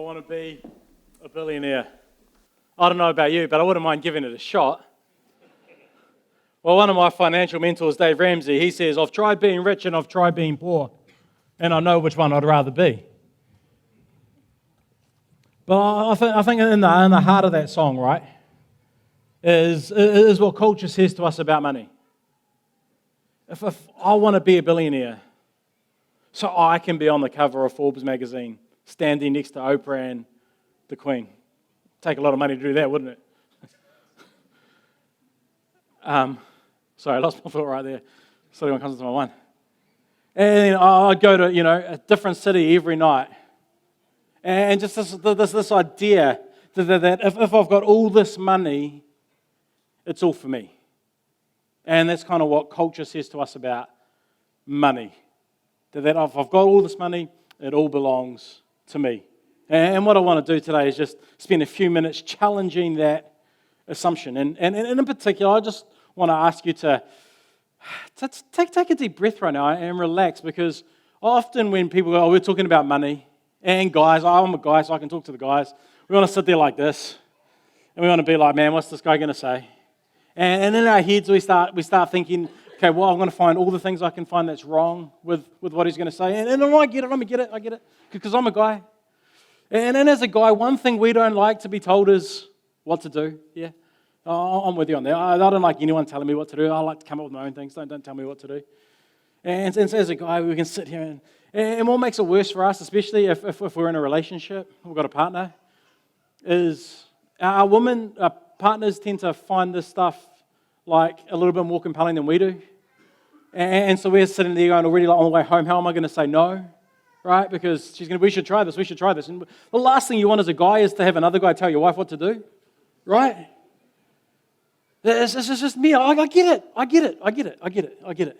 want to be a billionaire. I don't know about you, but I wouldn't mind giving it a shot. Well, one of my financial mentors, Dave Ramsey, he says, I've tried being rich and I've tried being poor, and I know which one I'd rather be. But I think in the heart of that song, right, is what culture says to us about money. If I want to be a billionaire, so I can be on the cover of Forbes magazine, standing next to Oprah and the Queen. Take a lot of money to do that, wouldn't it? Sorry, I lost my thought right there. Something comes into my mind. And I'd go to, a different city every night. And just this idea that if I've got all this money, it's all for me. And that's kind of what culture says to us about money. That if I've got all this money, it all belongs to me. And what I want to do today is just spend a few minutes challenging that assumption. And in particular, I just want to ask you to take a deep breath right now and relax, because often when people go, we're talking about money, and guys, I'm a guy, so I can talk to the guys. We want to sit there like this, and we want to be like, man, what's this guy going to say? And in our heads, we start thinking, okay, well, I'm going to find all the things I can find that's wrong with what he's going to say. And I get it, because I'm a guy. And then as a guy, one thing we don't like to be told is what to do. Yeah, I'm with you on that. I don't like anyone telling me what to do. I like to come up with my own things. Don't tell me what to do. And so as a guy, we can sit here and what makes it worse for us, especially if we're in a relationship, we've got a partner, is our partners tend to find this stuff like a little bit more compelling than we do. And so we're sitting there going already like on the way home, how am I going to say no? Right? Because we should try this. And the last thing you want as a guy is to have another guy tell your wife what to do. Right? It's just me. I get it.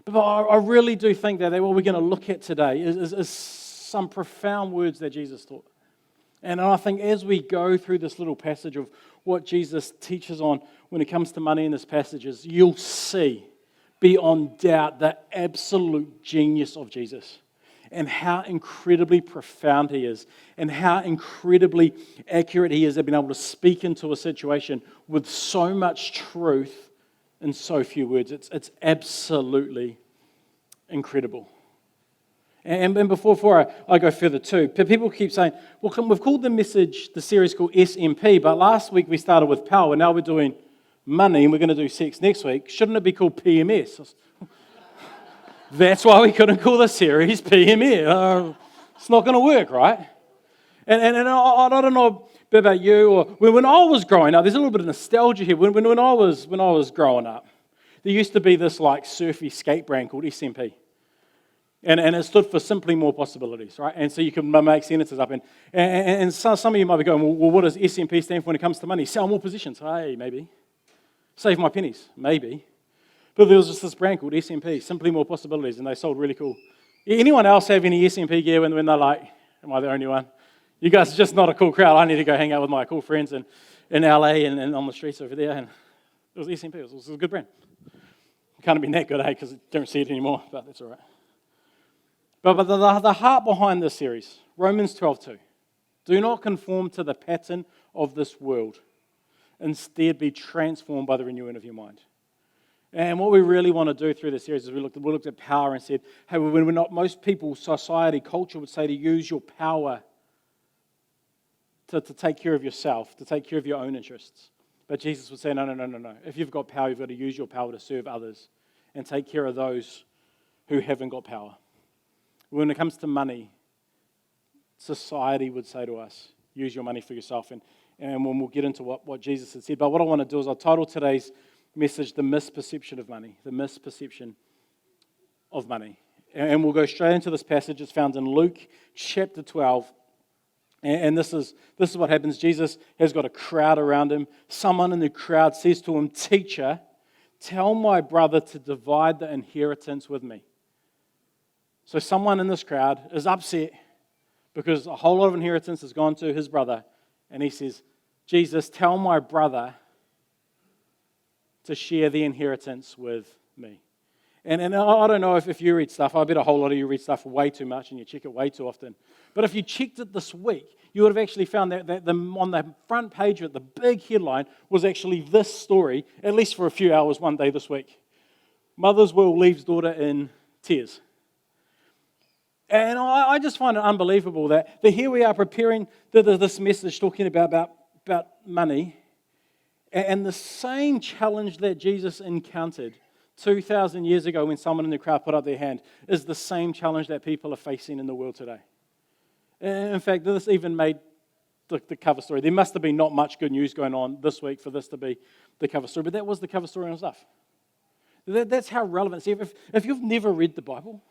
But I really do think that what we're going to look at today is some profound words that Jesus taught. And I think as we go through this little passage of what Jesus teaches on when it comes to money in this passage, you'll see beyond doubt the absolute genius of Jesus, and how incredibly profound he is, and how incredibly accurate he is at being able to speak into a situation with so much truth in so few words. It's absolutely incredible. And before I go further too, people keep saying, well, we've called the series called S.M.P, but last week we started with power, now we're doing money, and we're going to do sex next week. Shouldn't it be called PMS? That's why we couldn't call the series PMS. It's not going to work, right? And I don't know about you, or when I was growing up, there's a little bit of nostalgia here. When I was growing up, there used to be this like surfy skate brand called S.M.P. And it stood for Simply More Possibilities, right? And so you can make sentences up. And some of you might be going, well, what does S.M.P stand for when it comes to money? Sell more positions. Hey, maybe. Save my pennies. Maybe. But there was just this brand called S.M.P, Simply More Possibilities, and they sold really cool. Anyone else have any S.M.P gear when they're like, am I the only one? You guys are just not a cool crowd. I need to go hang out with my cool friends in LA and on the streets over there. And it was S.M.P. It was a good brand. It can't have been that good, because I don't see it anymore, but that's all right. But the heart behind this series, Romans 12:2. Do not conform to the pattern of this world. Instead, be transformed by the renewing of your mind. And what we really want to do through this series is we looked at power and said, hey, when we're not, most people, society, culture would say to use your power to take care of yourself, to take care of your own interests. But Jesus would say, no. If you've got power, you've got to use your power to serve others and take care of those who haven't got power. When it comes to money, society would say to us, use your money for yourself. And when we'll get into what Jesus had said. But what I want to do is I'll title today's message, The Misperception of Money. The Misperception of Money. And we'll go straight into this passage. It's found in Luke chapter 12. And this is what happens. Jesus has got a crowd around him. Someone in the crowd says to him, Teacher, tell my brother to divide the inheritance with me. So someone in this crowd is upset because a whole lot of inheritance has gone to his brother. And he says, Jesus, tell my brother to share the inheritance with me. And I don't know if you read stuff. I bet a whole lot of you read stuff way too much and you check it way too often. But if you checked it this week, you would have actually found that on the front page of it, the big headline was actually this story, at least for a few hours one day this week. Mother's will leaves daughter in tears. And I just find it unbelievable that here we are preparing this message talking about money, and the same challenge that Jesus encountered 2,000 years ago when someone in the crowd put up their hand is the same challenge that people are facing in the world today. In fact, this even made the cover story. There must have been not much good news going on this week for this to be the cover story, but that was the cover story and stuff. That's how relevant. See, if you've never read the Bible,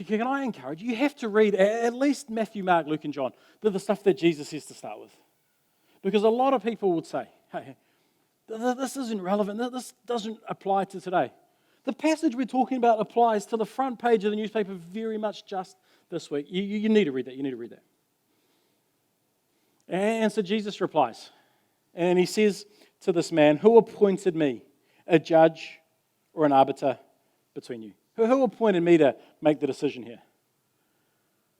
can I encourage you? You have to read at least Matthew, Mark, Luke, and John, the stuff that Jesus says to start with. Because a lot of people would say, hey, this isn't relevant. This doesn't apply to today. The passage we're talking about applies to the front page of the newspaper very much just this week. You need to read that. You need to read that. And so Jesus replies, and he says to this man, who appointed me a judge or an arbiter between you? Who appointed me to make the decision here?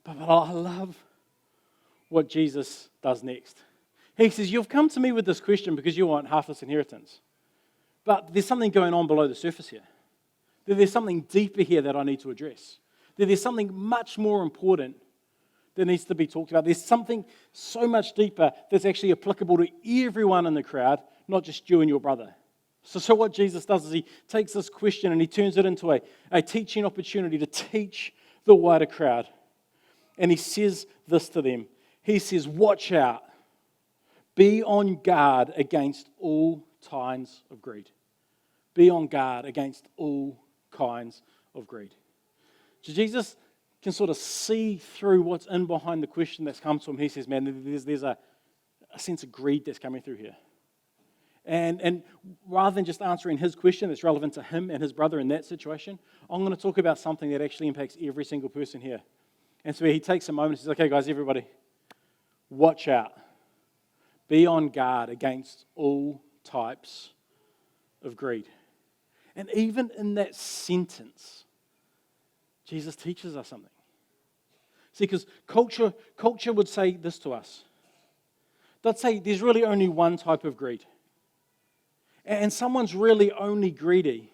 But I love what Jesus does next. He says, you've come to me with this question because you want half this inheritance. But there's something going on below the surface here. There's something deeper here that I need to address. There's something much more important that needs to be talked about. There's something so much deeper that's actually applicable to everyone in the crowd, not just you and your brother. So what Jesus does is he takes this question and he turns it into a teaching opportunity to teach the wider crowd. And he says this to them. He says, watch out. Be on guard against all kinds of greed. Be on guard against all kinds of greed. So Jesus can sort of see through what's in behind the question that's come to him. He says, man, there's a sense of greed that's coming through here. And rather than just answering his question that's relevant to him and his brother in that situation, I'm going to talk about something that actually impacts every single person here. And so he takes a moment and says, okay, guys, everybody, watch out. Be on guard against all types of greed. And even in that sentence, Jesus teaches us something. See, because culture would say this to us. They'd say there's really only one type of greed. And someone's really only greedy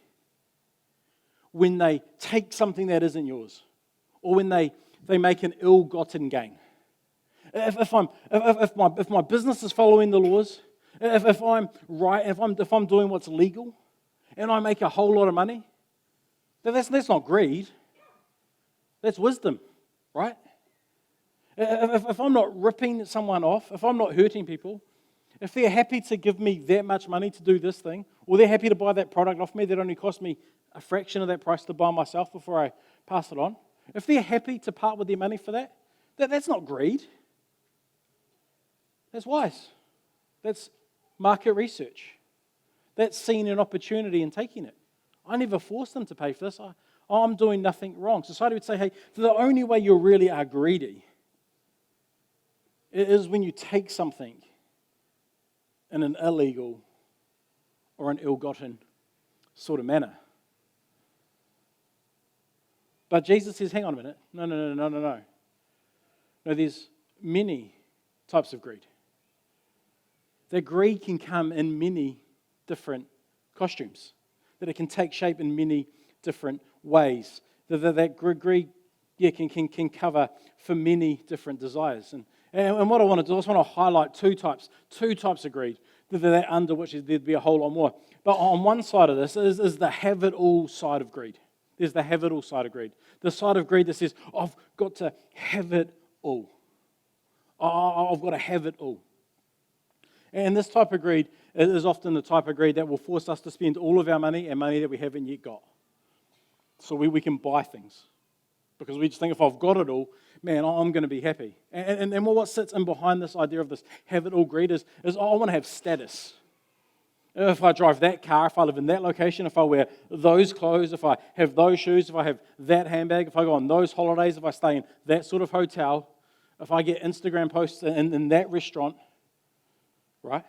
when they take something that isn't yours, or when they make an ill-gotten gain. If my business is following the laws, if I'm right, if I'm doing what's legal, and I make a whole lot of money, that's not greed. That's wisdom, right? If I'm not ripping someone off, if I'm not hurting people, if they're happy to give me that much money to do this thing, or they're happy to buy that product off me that only cost me a fraction of that price to buy myself before I pass it on, if they're happy to part with their money for that's not greed. That's wise. That's market research. That's seeing an opportunity and taking it. I never forced them to pay for this. I'm doing nothing wrong. Society would say, hey, the only way you really are greedy is when you take something in an illegal or an ill-gotten sort of manner. But Jesus says, hang on a minute. No. No, there's many types of greed. That greed can come in many different costumes. That it can take shape in many different ways. That greed can cover for many different desires. And what I want to do, I just want to highlight two types of greed, that under which there'd be a whole lot more. But on one side of this is the have-it-all side of greed. There's the have-it-all side of greed. The side of greed that says, I've got to have it all. I've got to have it all. And this type of greed is often the type of greed that will force us to spend all of our money and money that we haven't yet got. So we can buy things. Because we just think if I've got it all, man, I'm going to be happy. And what sits in behind this idea of this have-it-all greed is I want to have status. If I drive that car, if I live in that location, if I wear those clothes, if I have those shoes, if I have that handbag, if I go on those holidays, if I stay in that sort of hotel, if I get Instagram posts in that restaurant, right?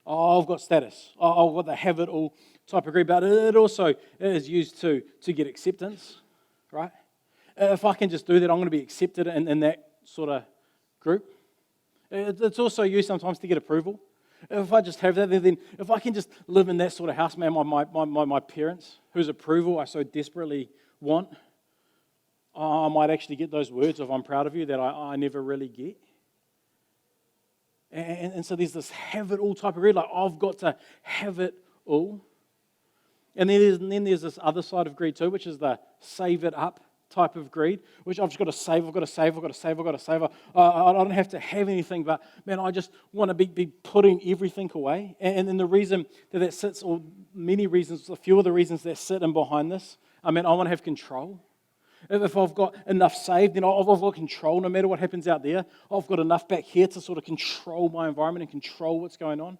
Oh, I've got status. Oh, I've got the have it all type of greed. But it also is used to get acceptance, right? If I can just do that, I'm going to be accepted in that sort of group. It's also used sometimes to get approval. If I just have that, then if I can just live in that sort of house, man, my parents, whose approval I so desperately want, I might actually get those words of "I'm proud of you" that I never really get. And so there's this have it all type of greed, like I've got to have it all. And then there's this other side of greed too, which is the save it up type of greed, which I've just got to save, I've got to save, I've got to save, I've got to save. I don't have to have anything, but man, I just want to be putting everything away. And then the reason that sits, or many reasons, a few of the reasons that sit in behind this, I want to have control. If I've got enough saved, then I've got control no matter what happens out there. I've got enough back here to sort of control my environment and control what's going on.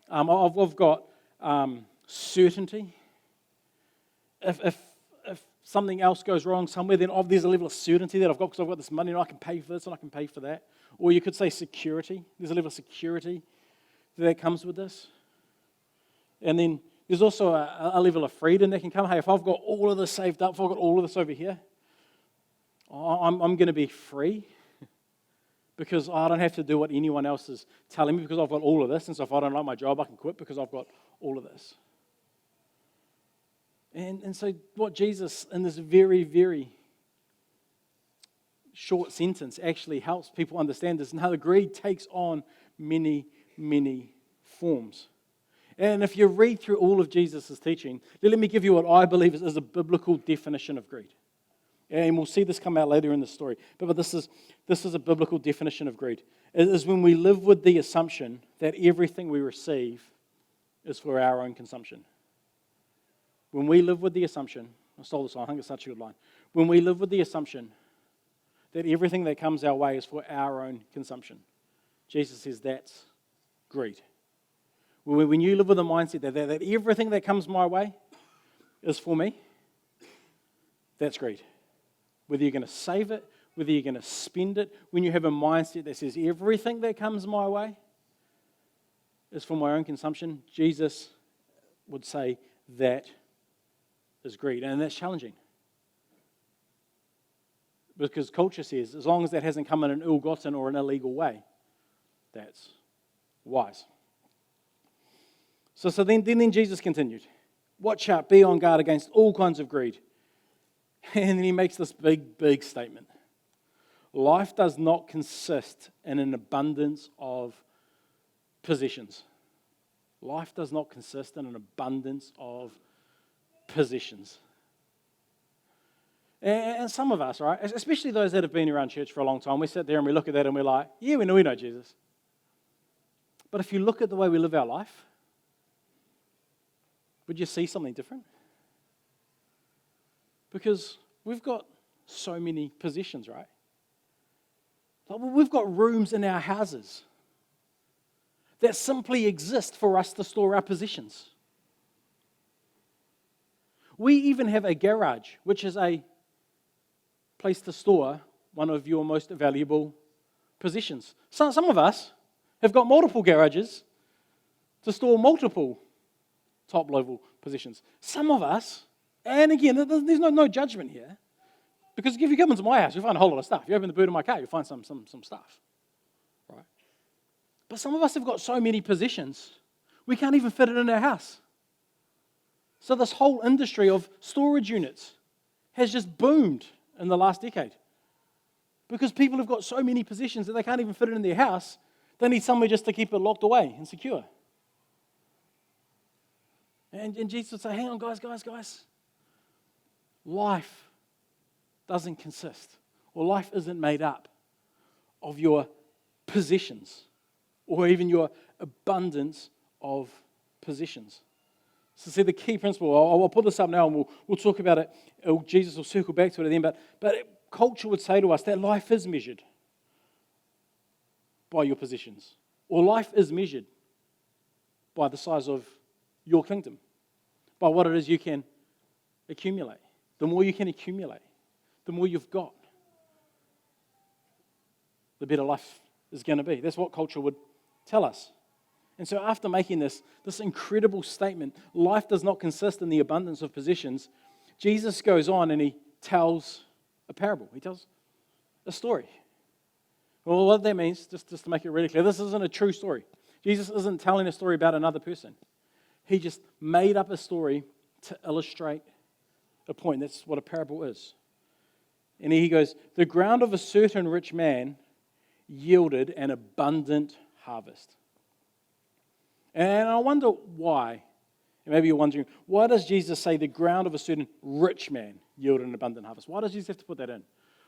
I've got certainty. If something else goes wrong somewhere, then there's a level of certainty that I've got because I've got this money and I can pay for this and I can pay for that. Or you could say security. There's a level of security that comes with this. And then there's also a level of freedom that can come. Hey, if I've got all of this saved up, if I've got all of this over here, I'm going to be free because I don't have to do what anyone else is telling me because I've got all of this. And so if I don't like my job, I can quit because I've got all of this. And so what Jesus, in this very, very short sentence, actually helps people understand this and how the greed takes on many, many forms. And if you read through all of Jesus' teaching, let me give you what I believe is a biblical definition of greed. And we'll see this come out later in the story. But this is a biblical definition of greed. It is when we live with the assumption that everything we receive is for our own consumption. When we live with the assumption, I stole this line, I think it's such a good line. When we live with the assumption that everything that comes our way is for our own consumption, Jesus says that's greed. When you live with a mindset that everything that comes my way is for me, that's greed. Whether you're going to save it, whether you're going to spend it, when you have a mindset that says everything that comes my way is for my own consumption, Jesus would say that is greed. And that's challenging. Because culture says, as long as that hasn't come in an ill-gotten or an illegal way, that's wise. So then Jesus continued, watch out, be on guard against all kinds of greed. And then he makes this big, big statement. Life does not consist in an abundance of possessions. Life does not consist in an abundance of possessions. And some of us, right, especially those that have been around church for a long time, we sit there and we look at that and we're like, yeah, we know Jesus. But if you look at the way we live our life, would you see something different? Because we've got so many possessions, right? Like we've got rooms in our houses that simply exist for us to store our possessions. We even have a garage, which is a place to store one of your most valuable possessions. Some of us have got multiple garages to store multiple top-level possessions. Some of us, and again, there's no judgment here, because if you come into my house, you'll find a whole lot of stuff. You open the boot of my car, you'll find some stuff, right? But some of us have got so many possessions, we can't even fit it in our house. So this whole industry of storage units has just boomed in the last decade. Because people have got so many possessions that they can't even fit it in their house, they need somewhere just to keep it locked away and secure. And Jesus would say, hang on, guys. Life doesn't consist, or life isn't made up of your possessions, or even your abundance of possessions. So see, the key principle, I'll put this up now and we'll talk about it. Jesus will circle back to it then, but culture would say to us that life is measured by your possessions, or life is measured by the size of your kingdom, by what it is you can accumulate. The more you can accumulate, the more you've got, the better life is going to be. That's what culture would tell us. And so after making this incredible statement, life does not consist in the abundance of possessions, Jesus goes on and he tells a parable. He tells a story. Well, what that means, just to make it really clear, this isn't a true story. Jesus isn't telling a story about another person. He just made up a story to illustrate a point. That's what a parable is. And he goes, the ground of a certain rich man yielded an abundant harvest. And I wonder why. And maybe you're wondering, why does Jesus say the ground of a certain rich man yielded an abundant harvest? Why does Jesus have to put that in?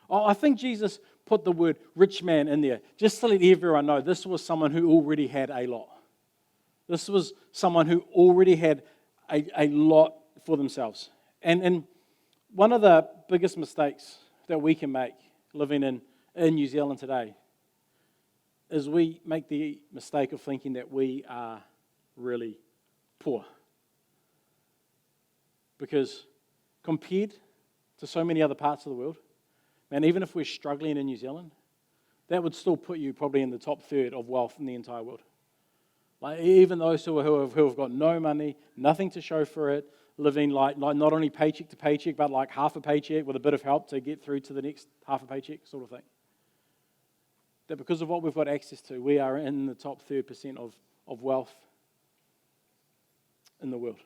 Oh, I think Jesus put the word rich man in there just to let everyone know this was someone who already had a lot. This was someone who already had a lot for themselves. And one of the biggest mistakes that we can make living in New Zealand today is we make the mistake of thinking that we are really poor. Because compared to so many other parts of the world, man, even if we're struggling in New Zealand, that would still put you probably in the top third of wealth in the entire world. Like even those who have got no money, nothing to show for it, living like not only paycheck to paycheck, but like half a paycheck with a bit of help to get through to the next half a paycheck sort of thing. That because of what we've got access to, we are in the top 3% of wealth in the world.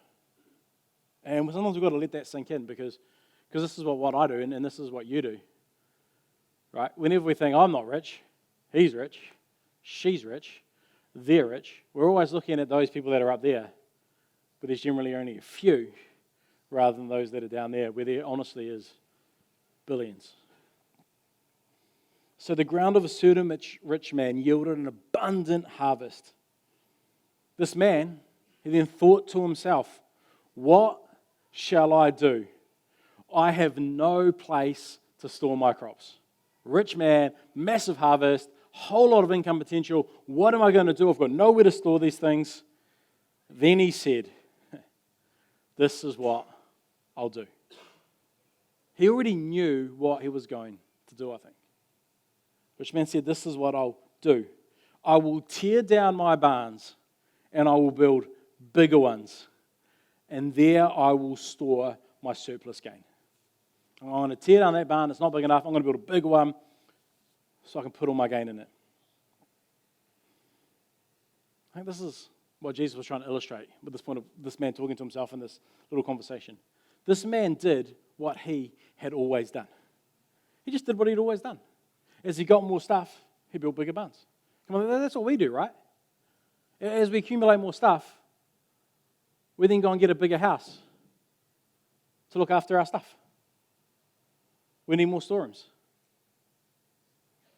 And sometimes we've got to let that sink in because this is what I do and this is what you do. Right? Whenever we think, I'm not rich, he's rich, she's rich, they're rich, we're always looking at those people that are up there, but there's generally only a few rather than those that are down there, where there honestly is billions. So the ground of a certain rich man yielded an abundant harvest. This man, he then thought to himself, what shall I do? I have no place to store my crops. Rich man, massive harvest, whole lot of income potential. What am I going to do? I've got nowhere to store these things. Then he said, this is what I'll do. He already knew what he was going to do, I think. Rich man said, this is what I'll do. I will tear down my barns and I will build bigger ones. And there I will store my surplus gain. I'm going to tear down that barn. It's not big enough. I'm going to build a bigger one so I can put all my gain in it. I think this is what Jesus was trying to illustrate with this point of this man talking to himself in this little conversation. This man did what he had always done. He just did what he'd always done. As he got more stuff, he built bigger barns. Come on, that's what we do, right? As we accumulate more stuff, we then go and get a bigger house to look after our stuff. We need more storerooms.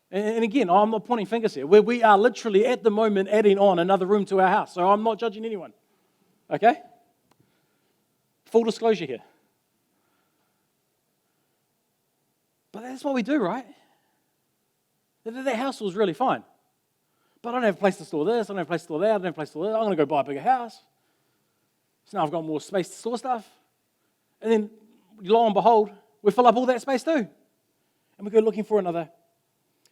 And again, I'm not pointing fingers here. We are literally at the moment adding on another room to our house. So I'm not judging anyone. Okay? Full disclosure here. But that's what we do, right? That house was really fine. But I don't have a place to store this, I don't have a place to store that, I don't have a place to store that. I'm going to go buy a bigger house. So now I've got more space to store stuff. And then, lo and behold, we fill up all that space too. And we go looking for another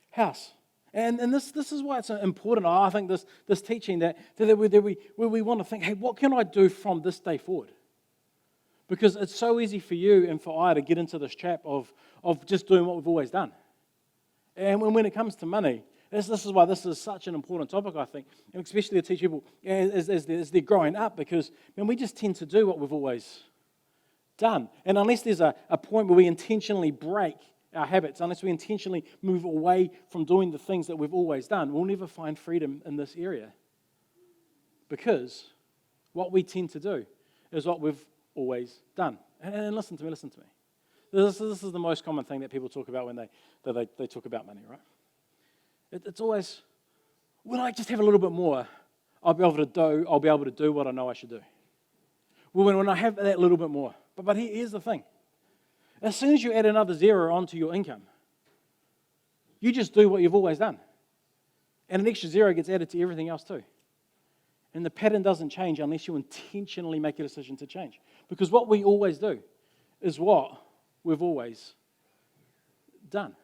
house. And this is why it's important, I think, this teaching that we want to think, hey, what can I do from this day forward? Because it's so easy for you and for I to get into this trap of just doing what we've always done. And when it comes to money, this is why this is such an important topic, I think, and especially to teach people as they're growing up, because we just tend to do what we've always done. And unless there's a point where we intentionally break our habits, unless we intentionally move away from doing the things that we've always done, we'll never find freedom in this area. Because what we tend to do is what we've always done. And listen to me. This is the most common thing that people talk about when they talk about money, right? It's always, when I just have a little bit more, I'll be able to do what I know I should do. Well, when I have that little bit more. But here's the thing. As soon as you add another zero onto your income, you just do what you've always done. And an extra zero gets added to everything else too. And the pattern doesn't change unless you intentionally make a decision to change. Because what we always do is what we've always done.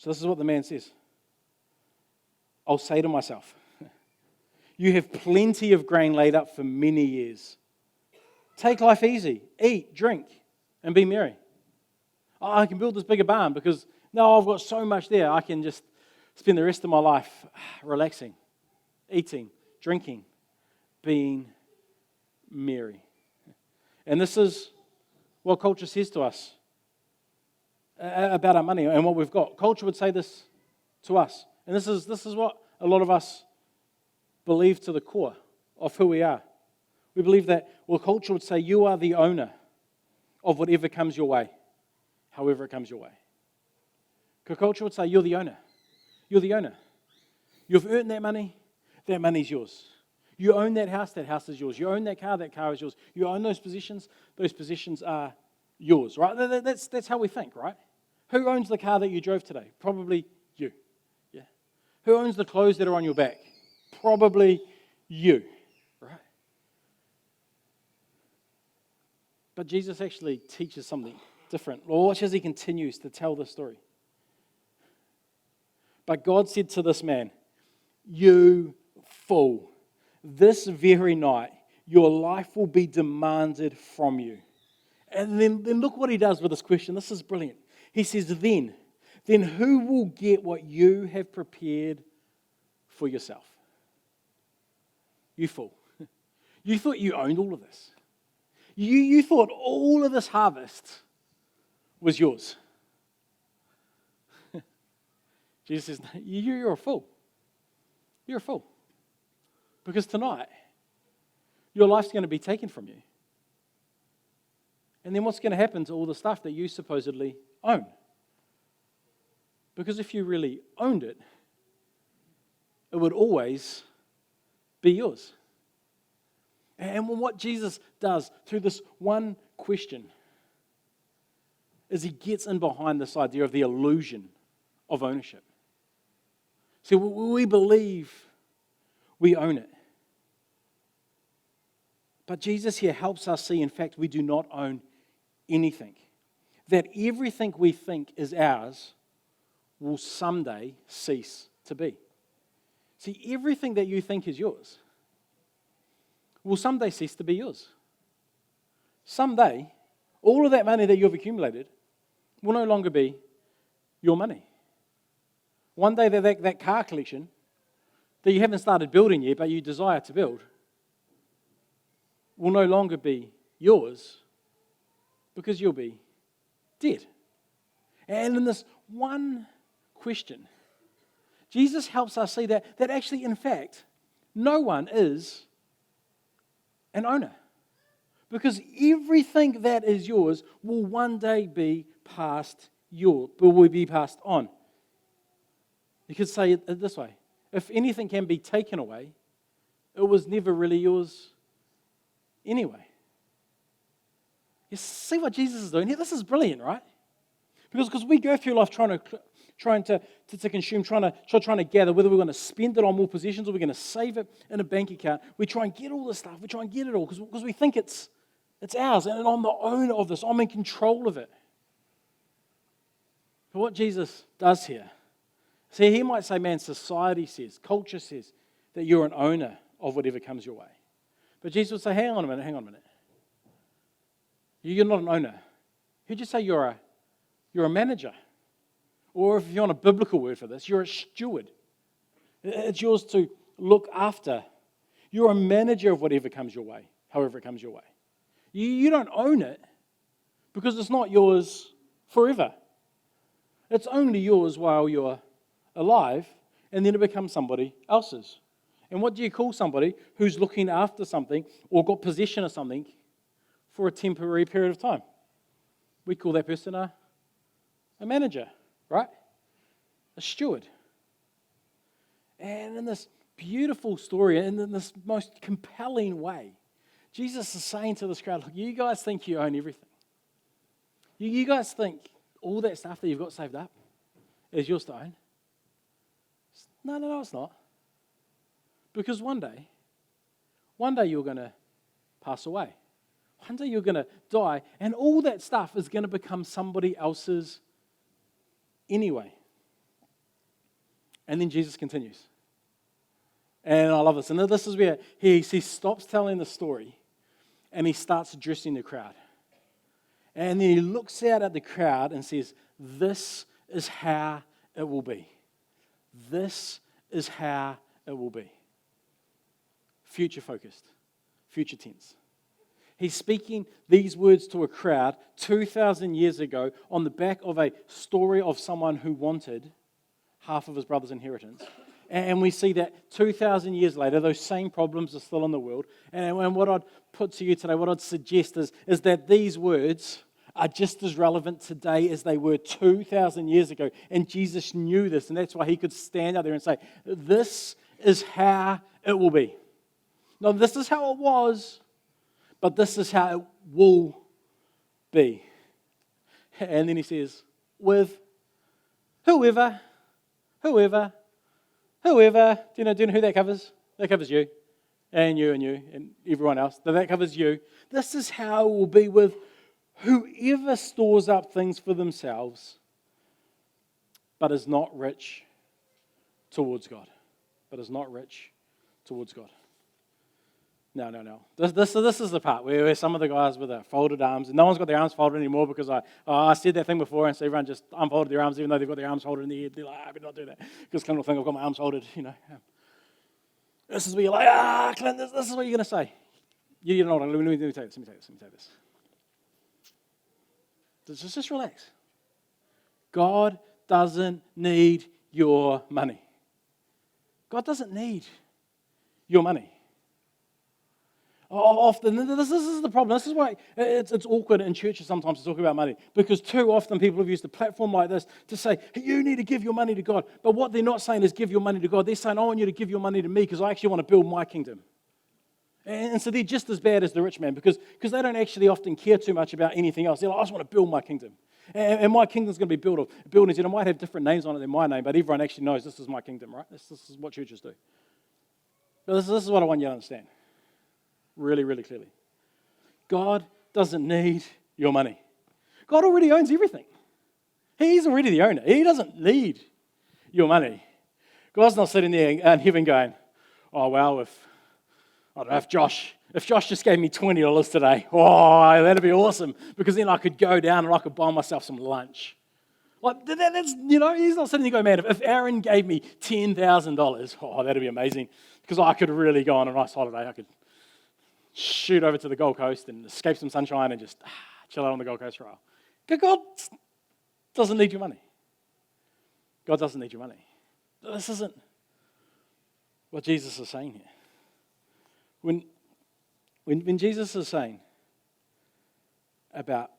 So this is what the man says. I'll say to myself, you have plenty of grain laid up for many years. Take life easy, eat, drink, and be merry. Oh, I can build this bigger barn because now I've got so much there. I can just spend the rest of my life relaxing, eating, drinking, being merry. And this is what culture says to us about our money and what we've got. Culture would say this to us. And this is what a lot of us believe to the core of who we are. We believe that, well, culture would say you are the owner of whatever comes your way, however it comes your way. Culture would say you're the owner. You're the owner. You've earned that money's yours. You own that house is yours. You own that car is yours. You own those positions are yours, right? That's how we think, right? Who owns the car that you drove today? Probably you. Yeah. Who owns the clothes that are on your back? Probably you, right? But Jesus actually teaches something different. Well, watch as he continues to tell the story. But God said to this man, you fool, this very night your life will be demanded from you. And then look what he does with this question. This is brilliant. He says, then who will get what you have prepared for yourself? You fool. You thought you owned all of this. You thought all of this harvest was yours. Jesus says, you're a fool. You're a fool. Because tonight, your life's going to be taken from you. And then what's going to happen to all the stuff that you supposedly own? Because if you really owned it, it would always be yours. And what Jesus does through this one question is he gets in behind this idea of the illusion of ownership. See, we believe we own it. But Jesus here helps us see, in fact, we do not own anything. That everything we think is ours will someday cease to be. See, everything that you think is yours will someday cease to be yours. Someday, all of that money that you've accumulated will no longer be your money. One day that car collection that you haven't started building yet, but you desire to build, will no longer be yours because you'll be dead. And in this one question, Jesus helps us see that actually, in fact, no one is an owner. Because everything that is yours will one day be passed on. You could say it this way. If anything can be taken away, it was never really yours anyway. You see what Jesus is doing here? This is brilliant, right? Because we go through life trying to consume, trying to gather, whether we're going to spend it on more possessions or we're going to save it in a bank account. We try and get all this stuff. We try and get it all because we think it's ours. And I'm the owner of this. I'm in control of it. But what Jesus does here, see, he might say, man, society says, culture says that you're an owner of whatever comes your way. But Jesus would say, hang on a minute. You're not an owner. Who'd you say you're a manager? Or if you want a biblical word for this, you're a steward. It's yours to look after. You're a manager of whatever comes your way, however it comes your way. You don't own it because it's not yours forever. It's only yours while you're alive, and then it becomes somebody else's. And what do you call somebody who's looking after something or got possession of something for a temporary period of time? We call that person a manager, right? A steward. And in this beautiful story, and in this most compelling way, Jesus is saying to this crowd, look, you guys think you own everything. You guys think all that stuff that you've got saved up is yours to own. No, it's not. Because one day you're going to pass away. One day you're going to die, and all that stuff is going to become somebody else's anyway. And then Jesus continues. And I love this. And this is where he stops telling the story and he starts addressing the crowd. And then he looks out at the crowd and says, this is how it will be. This is how it will be. Future focused, future tense. He's speaking these words to a crowd 2,000 years ago on the back of a story of someone who wanted half of his brother's inheritance. And we see that 2,000 years later, those same problems are still in the world. And what I'd put to you today, what I'd suggest is that these words are just as relevant today as they were 2,000 years ago. And Jesus knew this, and that's why he could stand out there and say, this is how it will be. No, this is how it was, but this is how it will be. And then he says, with whoever, do you know who that covers? That covers you, and everyone else. That covers you. This is how it will be with whoever stores up things for themselves, but is not rich towards God. No. This is the part where some of the guys with their folded arms, and no one's got their arms folded anymore because I said that thing before, and so everyone just unfolded their arms even though they've got their arms folded in the head. They're like, I better not do that because Clint will think I've got my arms folded, This is where you're like, Clint, this is what you're going to say. You know what, let me take this. Just relax. God doesn't need your money. God doesn't need your money. Often, this is the problem. This is why it's awkward in churches sometimes to talk about money. Because too often people have used a platform like this to say, hey, you need to give your money to God. But what they're not saying is give your money to God. They're saying, I want you to give your money to me because I actually want to build my kingdom. And so they're just as bad as the rich man because they don't actually often care too much about anything else. They're like, I just want to build my kingdom. And my kingdom's going to be built of buildings. And it might have different names on it than my name, but everyone actually knows this is my kingdom, right? This is what churches do. But this is what I want you to understand. Really, really clearly. God doesn't need your money. God already owns everything. He's already the owner. He doesn't need your money. God's not sitting there in heaven going, oh, well, if Josh just gave me $20 today, oh, that'd be awesome, because then I could go down and I could buy myself some lunch. Like, that's, he's not sitting there going, man, if Aaron gave me $10,000, oh, that'd be amazing, because I could really go on a nice holiday. I could shoot over to the Gold Coast and escape some sunshine and just chill out on the Gold Coast for a while. God doesn't need your money. God doesn't need your money. This isn't what Jesus is saying here. When Jesus is saying about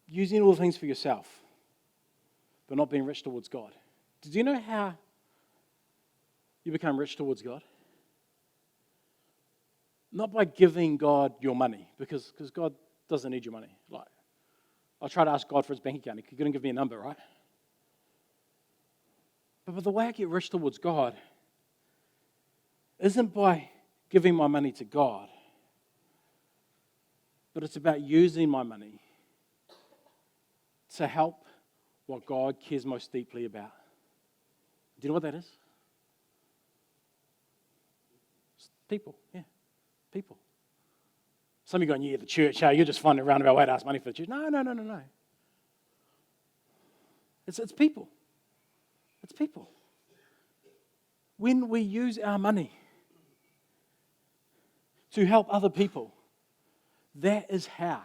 using all the things for yourself, but not being rich towards God, did you know how you become rich towards God? Not by giving God your money, because God doesn't need your money. Like, I tried to ask God for his bank account. He couldn't give me a number, right? But the way I get rich towards God isn't by giving my money to God, but it's about using my money to help what God cares most deeply about. Do you know what that is? It's people, yeah. People. Some of you going, yeah, the church, hey, you're just finding a roundabout way to ask money for the church. No. It's people. It's people. When we use our money to help other people, that is how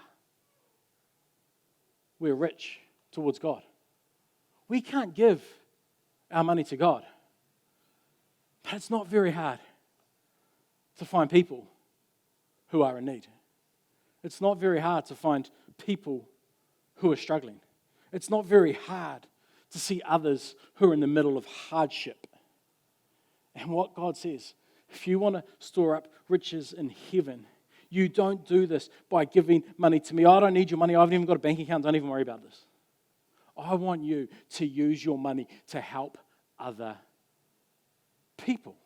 we're rich towards God. We can't give our money to God, but it's not very hard to find people who are in need. It's not very hard to find people who are struggling. It's not very hard to see others who are in the middle of hardship. And what God says, if you want to store up riches in heaven, you don't do this by giving money to me. I don't need your money. I haven't even got a bank account. Don't even worry about this. I want you to use your money to help other people.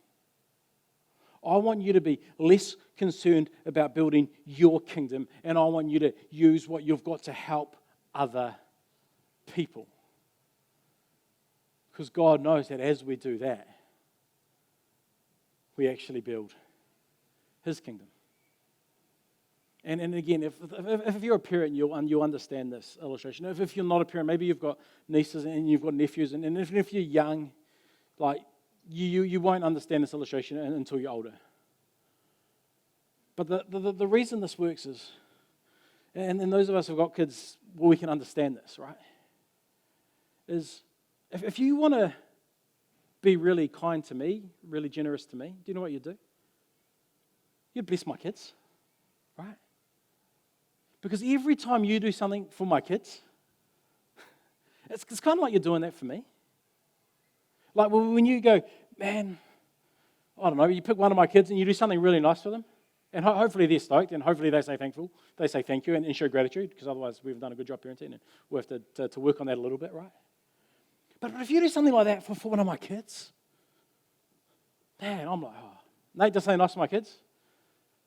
I want you to be less concerned about building your kingdom, and I want you to use what you've got to help other people. Because God knows that as we do that, we actually build His kingdom. And again, if you're a parent, you'll understand this illustration. If you're not a parent, maybe you've got nieces and you've got nephews, and if you're young, like you won't understand this illustration until you're older. But the reason this works is, and those of us who've got kids, well, we can understand this, right? Is if you want to be really kind to me, really generous to me, do you know what you do? You bless my kids, right? Because every time you do something for my kids, it's kind of like you're doing that for me. Like when you go, man, I don't know, you pick one of my kids and you do something really nice for them, and hopefully they're stoked, and hopefully they say thankful. They say thank you and show gratitude, because otherwise we haven't done a good job parenting, and we have to work on that a little bit, right? But if you do something like that for one of my kids, man, I'm like, oh, Nate does something nice for my kids.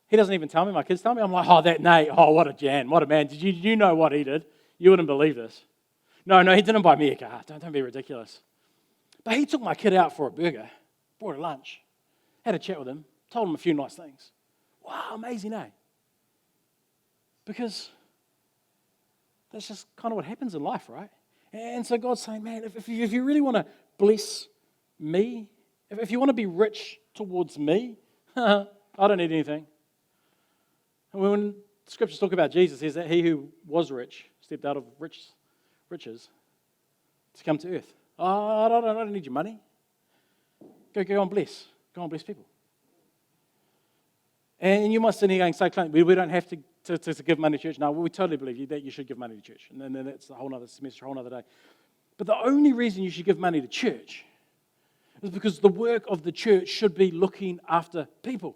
He doesn't even tell me, my kids tell me. I'm like, oh, that Nate, oh, what a Jan, what a man. Did you know what he did? You wouldn't believe this. No, he didn't buy me a car. Don't be ridiculous. But he took my kid out for a burger, brought her lunch, had a chat with him, told him a few nice things. Wow, amazing, eh? Because that's just kind of what happens in life, right? And so God's saying, man, if you really want to bless me, if you want to be rich towards me, I don't need anything. And when scriptures talk about Jesus, it says that he who was rich stepped out of riches to come to earth. Oh, I don't need your money. Go and bless. Go and bless people. And you might sit here going, so Clint, we don't have to give money to church. No, we totally believe that you should give money to church. And then that's a whole other semester, a whole other day. But the only reason you should give money to church is because the work of the church should be looking after people.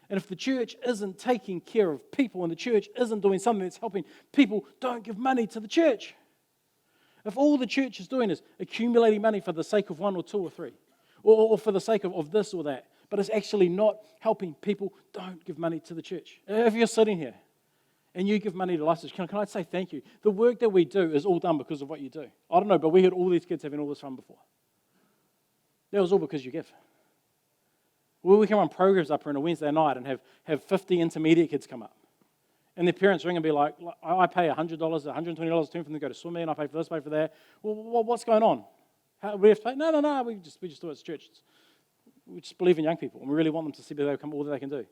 And if the church isn't taking care of people and the church isn't doing something that's helping people, don't give money to the church. If all the church is doing is accumulating money for the sake of one or two or three, or for the sake of this or that, but it's actually not helping people, don't give money to the church. If you're sitting here and you give money to Life Church, can I say thank you? The work that we do is all done because of what you do. I don't know, but we had all these kids having all this fun before. That was all because you give. Well, we can run programs up here on a Wednesday night and have 50 intermediate kids come up. And their parents ring and be like, I pay $100, $120 a term for them to go to swimming, I pay for this, pay for that. Well, what's going on? We have to pay? No, we just do it as church. We just believe in young people, and we really want them to see all that they can do.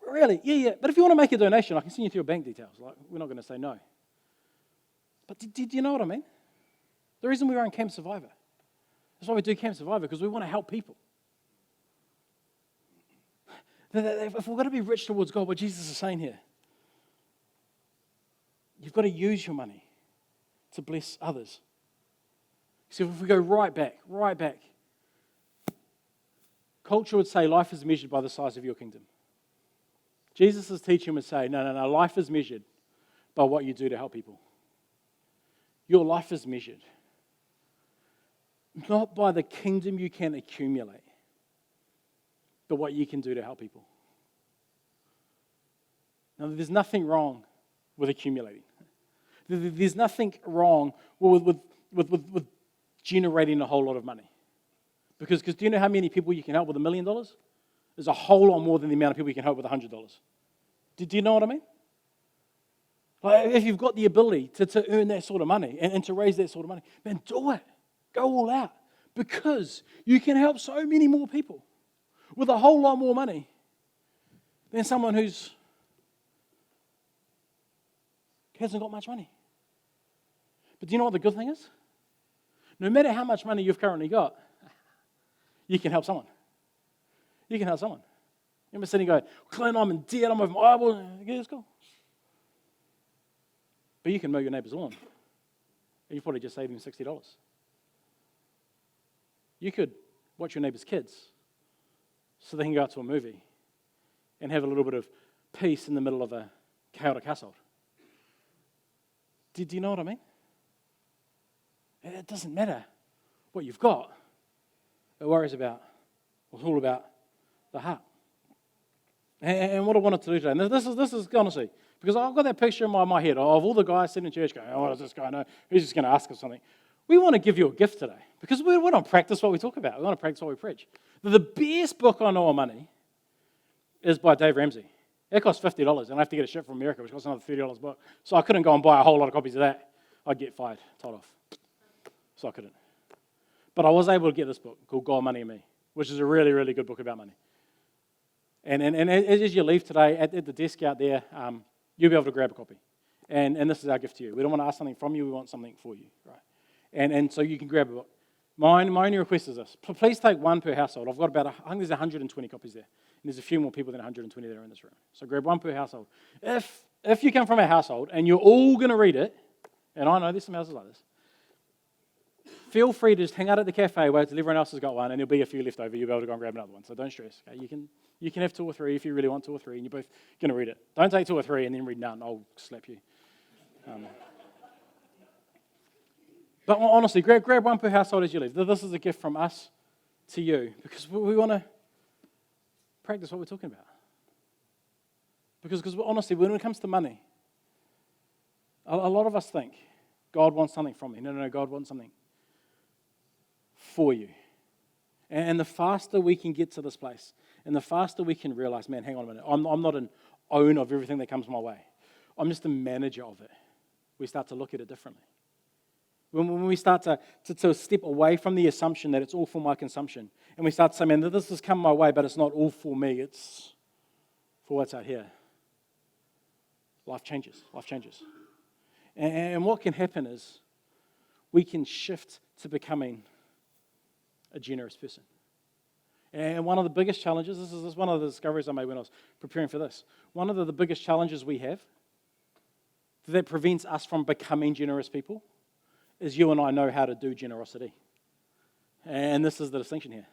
Really? Yeah. But if you want to make a donation, I can send you through your bank details. Like, we're not going to say no. But do you know what I mean? The reason we run Camp Survivor, that's why we do Camp Survivor, because we want to help people. If we're going to be rich towards God, what Jesus is saying here, you've got to use your money to bless others. So if we go right back, culture would say life is measured by the size of your kingdom. Jesus' teaching would say, no, life is measured by what you do to help people. Your life is measured not by the kingdom you can accumulate, but what you can do to help people. Now, there's nothing wrong with accumulating. There's nothing wrong with generating a whole lot of money. Because do you know how many people you can help with $1 million? There's a whole lot more than the amount of people you can help with $100. Do you know what I mean? Like, if you've got the ability to earn that sort of money and to raise that sort of money, man, do it. Go all out. Because you can help so many more people with a whole lot more money than someone who hasn't got much money. But do you know what the good thing is? No matter how much money you've currently got, you can help someone. You can help someone. You remember sitting going, Clint, I'm in debt, I'm over my eyeball. Yeah, it's cool. But you can mow your neighbour's lawn. And you probably just saved him $60. You could watch your neighbour's kids so they can go out to a movie and have a little bit of peace in the middle of a chaotic household. Do you know what I mean? It doesn't matter what you've got. It worries about, it's all about the heart. And what I wanted to do today, and this is honestly, because I've got that picture in my head of all the guys sitting in church going, oh, what does this guy know? He's just going to ask us something. We want to give you a gift today because we want to practice what we talk about. We want to practice what we preach. The best book I know on money is by Dave Ramsey. It costs $50, and I have to get a ship from America, which costs another $30 book. So I couldn't go and buy a whole lot of copies of that. I'd get fired, told off. So I couldn't. But I was able to get this book called God, Money, and Me, which is a really, really good book about money. And as you leave today, at the desk out there, you'll be able to grab a copy. And this is our gift to you. We don't want to ask something from you, we want something for you, right? And so you can grab a book. My only request is this. Please take one per household. I've got I think there's 120 copies there. And there's a few more people than 120 that are in this room. So grab one per household. If you come from a household and you're all going to read it, and I know there's some houses like this, feel free to just hang out at the cafe, wait till everyone else has got one, and there'll be a few left over. You'll be able to go and grab another one. So don't stress. Okay? You can have 2 or 3 if you really want 2 or 3, and you're both going to read it. Don't take 2 or 3 and then read none. I'll slap you. But honestly, grab one per household as you leave. This is a gift from us to you because we want to practice what we're talking about. Because honestly, when it comes to money, a lot of us think God wants something from me. No, God wants something for you. And the faster we can get to this place, and the faster we can realize, man, hang on a minute, I'm not an owner of everything that comes my way. I'm just a manager of it. We start to look at it differently. When we start to step away from the assumption that it's all for my consumption, and we start to say, man, this has come my way, but it's not all for me, it's for what's out here. Life changes. And what can happen is we can shift to becoming a generous person. And one of the biggest challenges, this is one of the discoveries I made when I was preparing for this, one of the biggest challenges we have that prevents us from becoming generous people is you and I know how to do generosity. And this is the distinction here.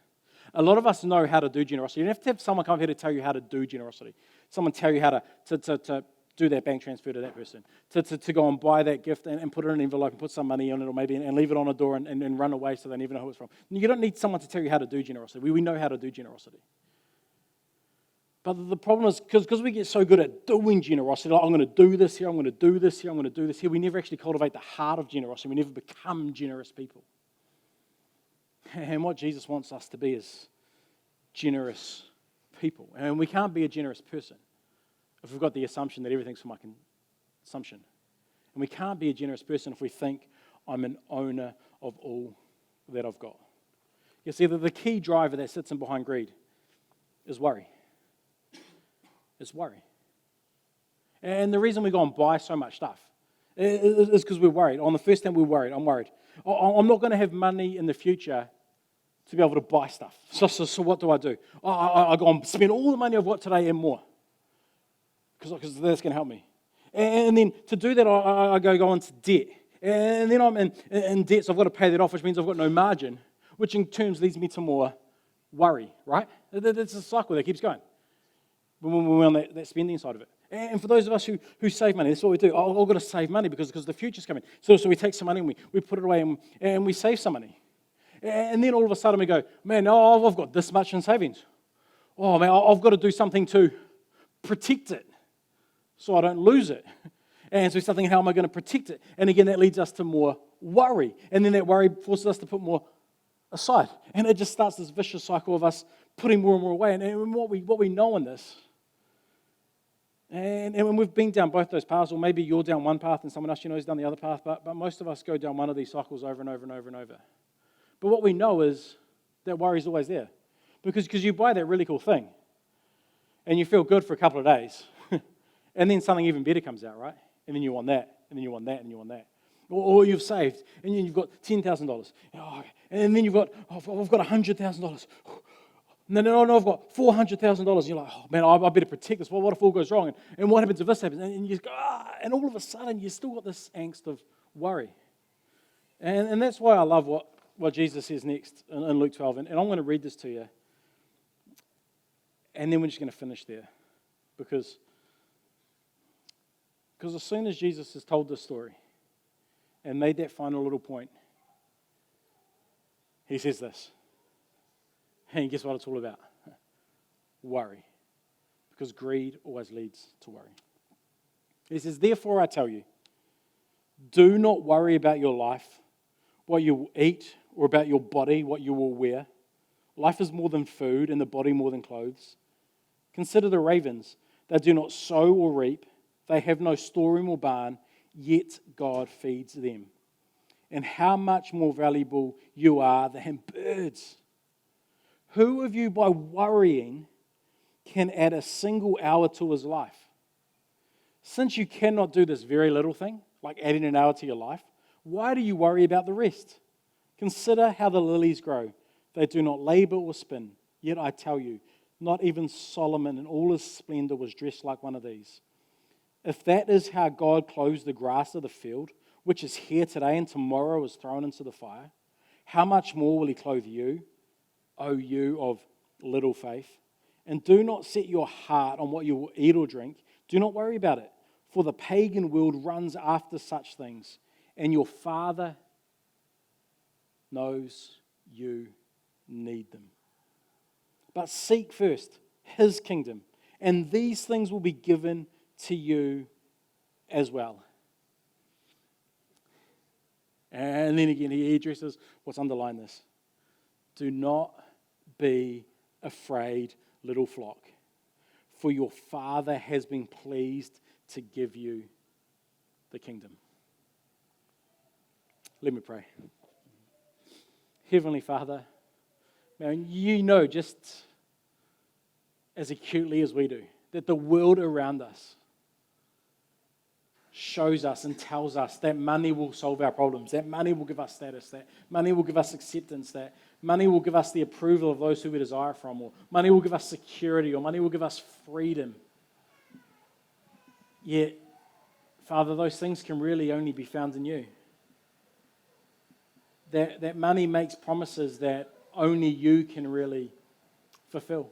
A lot of us know how to do generosity. You don't have to have someone come here to tell you how to do generosity. Someone tell you how to do that bank transfer to that person, to go and buy that gift and put it in an envelope and put some money on it or maybe and leave it on a door and run away so they never know who it's from. You don't need someone to tell you how to do generosity. We know how to do generosity. But the problem is, because we get so good at doing generosity, like I'm going to do this here, I'm going to do this here, I'm going to do this here, we never actually cultivate the heart of generosity. We never become generous people. And what Jesus wants us to be is generous people. And we can't be a generous person if we've got the assumption that everything's for my consumption. And we can't be a generous person if we think I'm an owner of all that I've got. You see, the key driver that sits in behind greed is worry. It's worry. And the reason we go and buy so much stuff is because we're worried. On the first hand, we're worried. I'm worried. I'm not going to have money in the future to be able to buy stuff. So what do? I go and spend all the money I've got today and more because that's going to help me. And then to do that, I go into debt. And then I'm in debt, so I've got to pay that off, which means I've got no margin, which in turn leads me to more worry, right? It's a cycle that keeps going when we're on that spending side of it. And for those of us who save money, that's what we do. I've got to save money because the future's coming. So we take some money and we put it away and we save some money. And then all of a sudden we go, man, I've got this much in savings. Oh, man, I've got to do something to protect it so I don't lose it. And so we start thinking, how am I going to protect it? And again, that leads us to more worry. And then that worry forces us to put more aside. And it just starts this vicious cycle of us putting more and more away. And what we know in this, and when we've been down both those paths, or maybe you're down one path and someone else you know is down the other path, but most of us go down one of these cycles over and over and over and over. But what we know is that worry is always there. Because you buy that really cool thing, and you feel good for a couple of days, and then something even better comes out, right? And then you want that, and then you want that, and you want that. Or you've saved, and you've got $10,000. And then you've got, I've got $100,000. And then, I've got $400,000. You're like, oh, man, I better protect this. Well, what if all goes wrong? And what happens if this happens? And you go, and all of a sudden, you've still got this angst of worry. And that's why I love what Jesus says next in Luke 12. And I'm going to read this to you. And then we're just going to finish there. Because as soon as Jesus has told this story and made that final little point, he says this. And guess what it's all about? Worry. Because greed always leads to worry. He says, therefore I tell you, do not worry about your life, what you will eat, or about your body, what you will wear? Life is more than food, and the body more than clothes. Consider the ravens. They do not sow or reap. They have no storeroom or barn, yet God feeds them. And how much more valuable you are than birds. Who of you, by worrying, can add a single hour to his life? Since you cannot do this very little thing, like adding an hour to your life, why do you worry about the rest? Consider how the lilies grow. They do not labor or spin. Yet I tell you, not even Solomon in all his splendor was dressed like one of these. If that is how God clothes the grass of the field, which is here today and tomorrow is thrown into the fire, how much more will he clothe you, O you of little faith? And do not set your heart on what you will eat or drink. Do not worry about it, for the pagan world runs after such things, and your Father knows you need them. But seek first his kingdom, and these things will be given to you as well. And then again, he addresses what's underlined this. Do not be afraid, little flock, for your Father has been pleased to give you the kingdom. Let me pray. Heavenly Father, man, you know just as acutely as we do that the world around us shows us and tells us that money will solve our problems, that money will give us status, that money will give us acceptance, that money will give us the approval of those who we desire from, or money will give us security, or money will give us freedom. Yet, Father, those things can really only be found in you. That money makes promises that only you can really fulfill.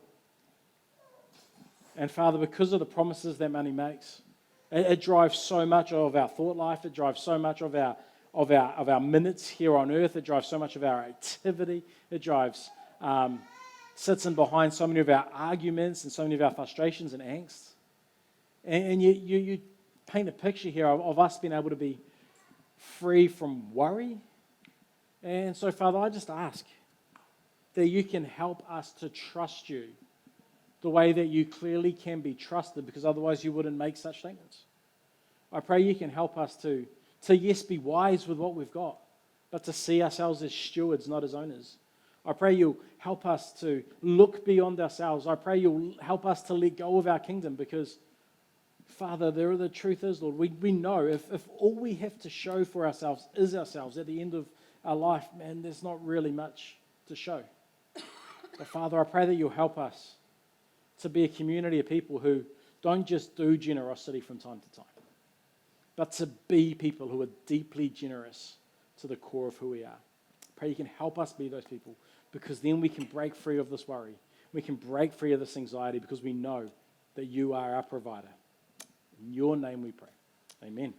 And Father, because of the promises that money makes, it drives so much of our thought life. It drives so much of our minutes here on earth. It drives so much of our activity. It drives, sits in behind so many of our arguments and so many of our frustrations and angst. And you paint a picture here of us being able to be free from worry. And so, Father, I just ask that you can help us to trust you the way that you clearly can be trusted, because otherwise you wouldn't make such statements. I pray you can help us to yes, be wise with what we've got, but to see ourselves as stewards, not as owners. I pray you'll help us to look beyond ourselves. I pray you'll help us to let go of our kingdom, because, Father, the truth is, Lord, we know if all we have to show for ourselves is ourselves at the end of our life, man, there's not really much to show. But Father, I pray that you'll help us to be a community of people who don't just do generosity from time to time, but to be people who are deeply generous to the core of who we are. I pray you can help us be those people, because then we can break free of this worry. We can break free of this anxiety, because we know that you are our provider. In your name we pray. Amen.